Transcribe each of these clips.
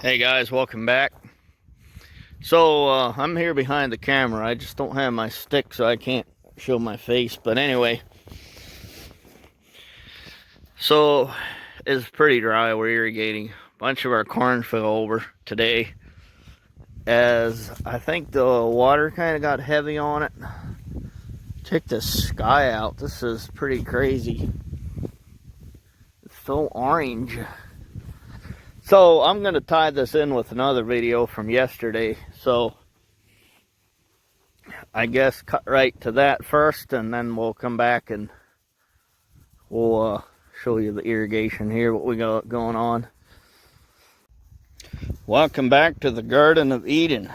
Hey guys, welcome back. So I'm here behind the camera. I just don't have my stick, so I can't show my face. But anyway, so it's pretty dry. We're irrigating. A bunch of our corn fell over today, as I think the water kind of got heavy on it. Check the sky out. This is pretty crazy. It's so orange. So I'm going to tie this in with another video from yesterday. So I guess cut right to that first, and then we'll come back and we'll show you the irrigation here, what we got going on. Welcome back to the Garden of Eden,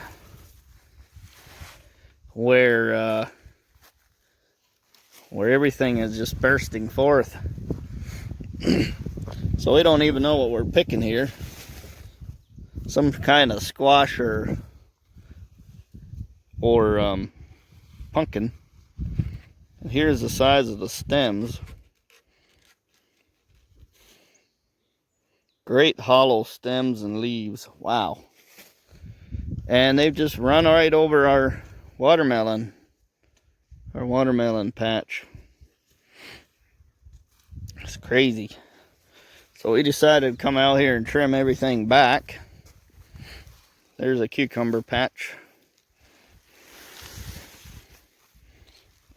where everything is just bursting forth. So we don't even know what we're picking here. Some kind of squash or pumpkin. And here's the size of the stems. Great hollow stems and leaves. Wow. And they've just run right over our watermelon patch. It's crazy. So we decided to come out here and trim everything back. There's a cucumber patch.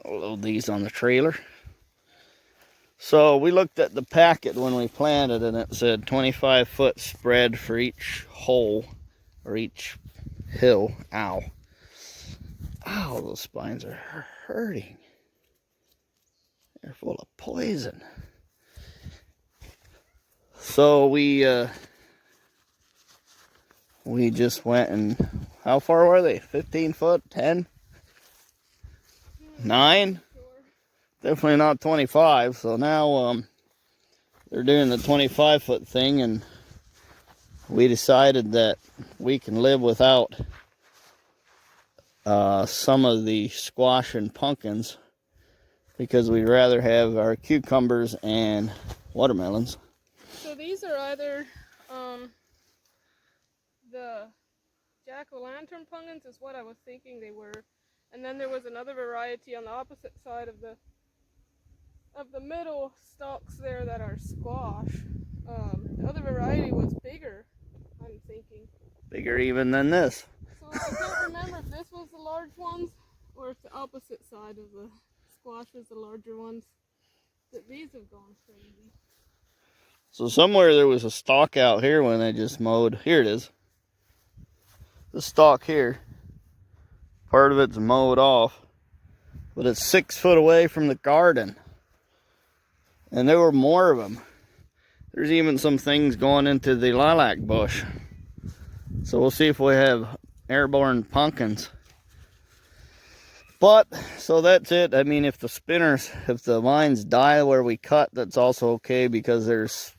I'll load these on the trailer. So we looked at the packet when we planted, and it said 25-foot spread for each hole or each hill. Ow. Ow, those spines are hurting. They're full of poison. So we just went and, how far were they? 15 foot? 10? 9? Definitely not 25. So now they're doing the 25-foot thing, and we decided that we can live without some of the squash and pumpkins, because we'd rather have our cucumbers and watermelons. So these are either the jack-o'-lantern pumpkins is what I was thinking they were, and then there was another variety on the opposite side of the middle stalks there that are squash. The other variety was bigger, I'm thinking. Bigger even than this. So I can't remember if this was the large ones or if the opposite side of the squash was the larger ones. But these have gone crazy. So somewhere there was a stalk out here when they just mowed. Here it is. The stalk here. Part of it's mowed off. But it's 6 foot away from the garden. And there were more of them. There's even some things going into the lilac bush. So we'll see if we have airborne pumpkins. But, so that's it. I mean, if the vines die where we cut, that's also okay, because there's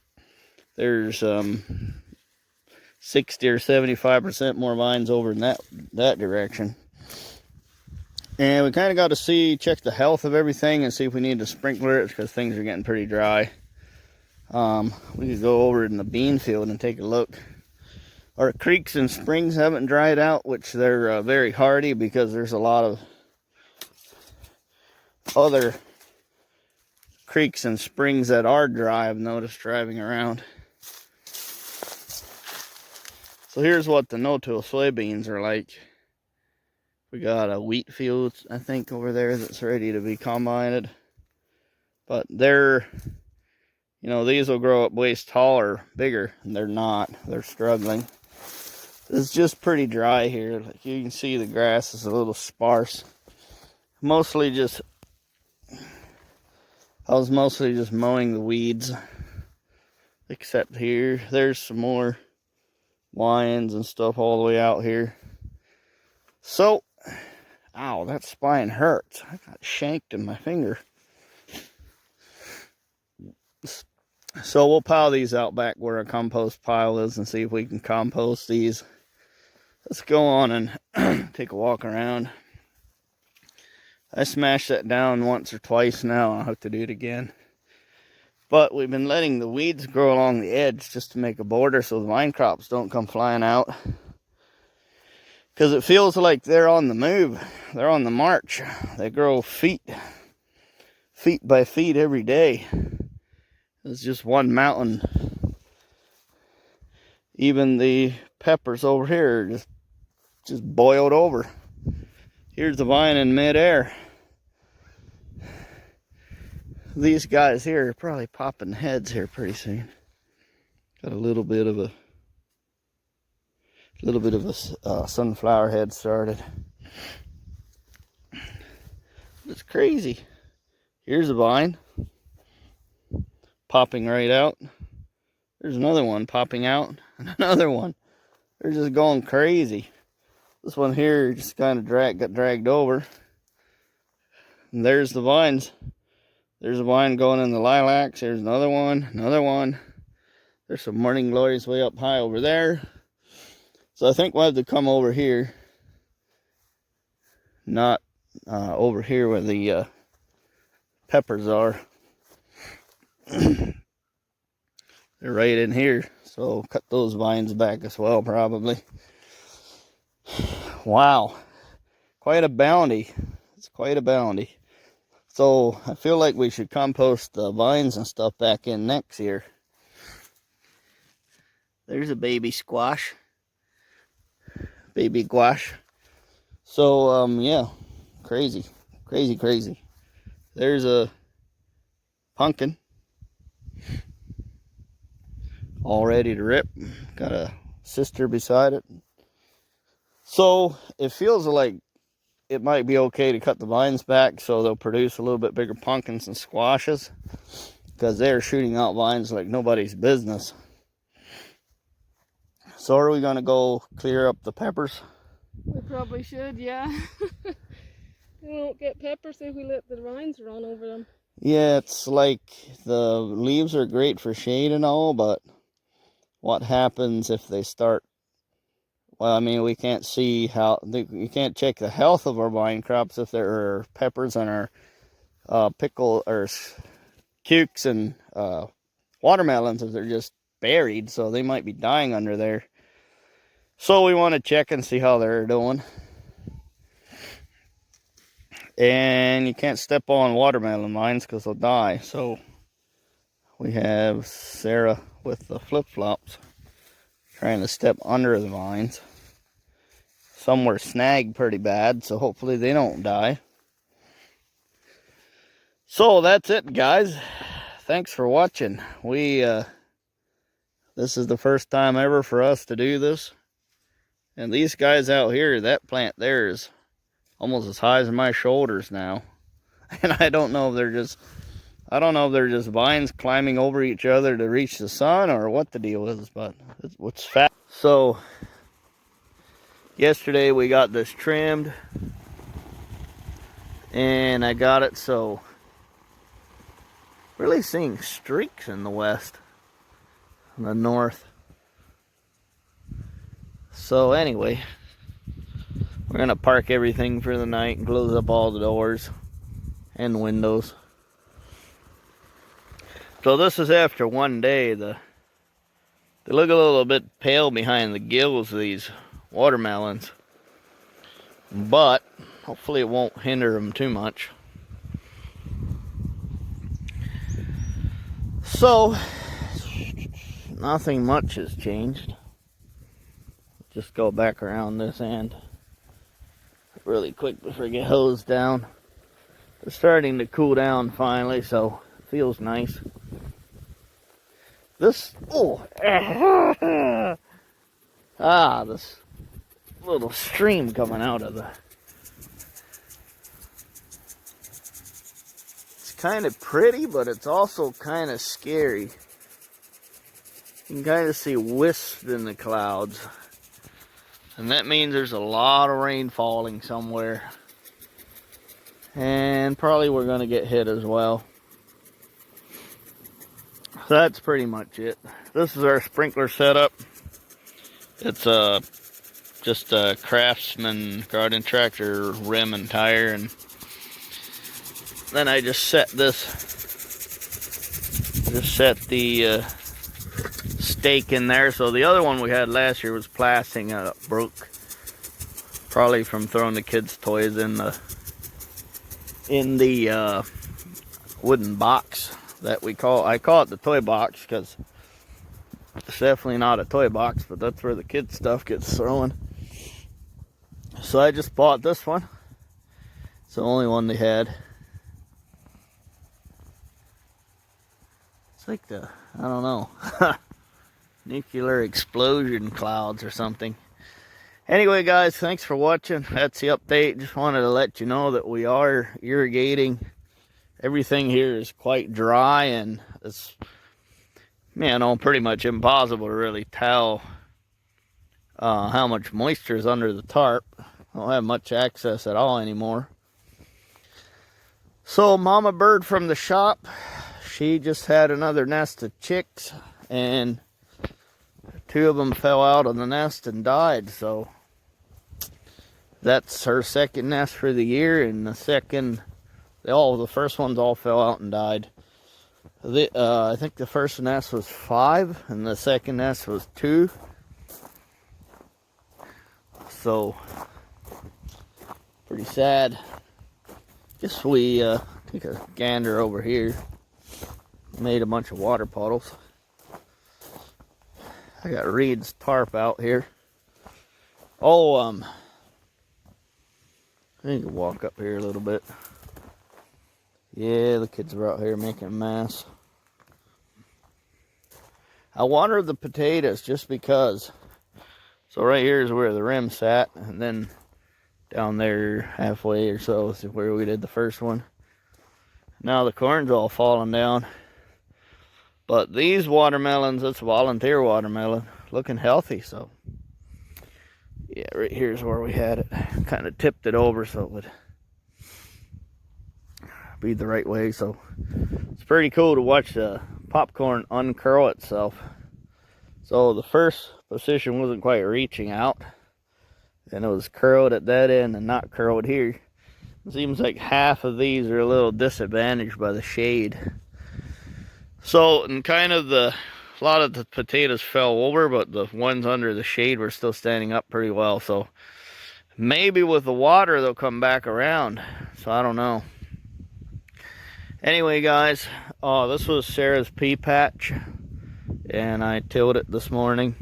60 or 75% more vines over in that direction. And we kind of got to check the health of everything and see if we need to sprinkler it, because things are getting pretty dry. We could go over in the bean field and take a look. Our creeks and springs haven't dried out, which they're very hardy, because there's a lot of other creeks and springs that are dry, I've noticed driving around. So here's what the no-till soybeans are like. We got a wheat field, I think, over there that's ready to be combined. But they're, these will grow up waist tall or bigger. And they're not. They're struggling. It's just pretty dry here. Like you can see, the grass is a little sparse. I was mostly just mowing the weeds. Except here, there's some more lions and stuff all the way out here. So, ow, that spine hurts. I got shanked in my finger. So we'll pile these out back where our compost pile is and see if we can compost these. Let's go on and take a walk around. I smashed that down once or twice now. I'll have to do it again. But we've been letting the weeds grow along the edge just to make a border so the vine crops don't come flying out. Because it feels like they're on the move. They're on the march. They grow feet by feet every day. It's just one mountain. Even the peppers over here are just boiled over. Here's the vine in midair. These guys here are probably popping heads here pretty soon. Got a little bit of a sunflower head started. It's crazy. Here's a vine popping right out. There's another one popping out, and another one. They're just going crazy. This one here just kind of got dragged over. And there's the vines. There's a vine going in the lilacs. There's another one, another one. There's some morning glories way up high over there. So I think we'll have to come over here. Not over here where the peppers are. They're right in here. So cut those vines back as well, probably. Wow. Quite a bounty. It's quite a bounty. So I feel like we should compost the vines and stuff back in next year. There's a baby squash. Baby gouache. So, yeah. Crazy. Crazy, crazy. There's a pumpkin. All ready to rip. Got a sister beside it. So it feels like it might be okay to cut the vines back so they'll produce a little bit bigger pumpkins and squashes, because they're shooting out vines like nobody's business. So are we going to go clear up the peppers? We probably should, yeah. We won't get peppers if we let the vines run over them. Yeah, it's like the leaves are great for shade and all, but what happens if they start? Well, I mean, we can't see how, you can't check the health of our vine crops if there are peppers on our pickle or cukes and watermelons, if they're just buried, so they might be dying under there. So we want to check and see how they're doing. And you can't step on watermelon vines because they'll die. So we have Sarah with the flip-flops trying to step under the vines. Some were snagged pretty bad, so hopefully they don't die. So that's it, guys. Thanks for watching. This is the first time ever for us to do this. And these guys out here, that plant there is almost as high as my shoulders now. And I don't know if they're just vines climbing over each other to reach the sun or what the deal is, but it's fat. So yesterday we got this trimmed, and I got it so really seeing streaks in the west and the north. So anyway, we're gonna park everything for the night and close up all the doors and windows. So this is after one day. They look a little bit pale behind the gills of these watermelons, but hopefully it won't hinder them too much. So nothing much has changed. Just go back around this end really quick before I get hosed down. They're starting to cool down finally, so it feels nice. This, this little stream coming out of it's kind of pretty, but it's also kind of scary. You can kind of see wisps in the clouds. And that means there's a lot of rain falling somewhere. And probably we're going to get hit as well. So that's pretty much it. This is our sprinkler setup. It's just a Craftsman garden tractor rim and tire. And then I just set this Just set the stake in there. So the other one we had last year was plastic, broke. Probably from throwing the kids' toys in the wooden box that I call it the toy box because it's definitely not a toy box, but that's where the kids' stuff gets thrown. So I just bought this one. It's the only one they had. It's like I don't know, nuclear explosion clouds or something. Anyway, guys, thanks for watching. That's the update. Just wanted to let you know that we are irrigating. Everything here is quite dry, and it's, pretty much impossible to really tell how much moisture is under the tarp. I don't have much access at all anymore. So Mama Bird from the shop, she just had another nest of chicks, and 2 of them fell out of the nest and died. So that's her second nest for the year, and the first ones all fell out and died. I think the first nest was 5, and the second nest was 2. So pretty sad. Guess we take a gander over here. Made a bunch of water puddles. I got Reed's tarp out here. Oh, I need to walk up here a little bit. Yeah, the kids are out here making a mess. I watered the potatoes just because. So right here is where the rim sat, and then down there halfway or so is where we did the first one. Now the corn's all falling down. But these watermelons, it's volunteer watermelon, looking healthy. So yeah, right here's where we had it. Kind of tipped it over so it would be the right way. So it's pretty cool to watch the popcorn uncurl itself. So the first position wasn't quite reaching out, and it was curled at that end and not curled here. It seems like half of these are a little disadvantaged by the shade. So, and a lot of the potatoes fell over, but the ones under the shade were still standing up pretty well. So maybe with the water they'll come back around. So I don't know. Anyway, guys, this was Sarah's pea patch, and I tilled it this morning.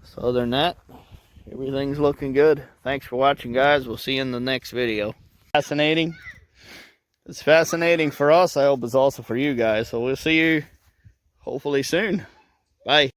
So other than that, everything's looking good. Thanks for watching, guys. We'll see you in the next video. Fascinating. It's fascinating for us. I hope it's also for you guys. So we'll see you hopefully soon. Bye.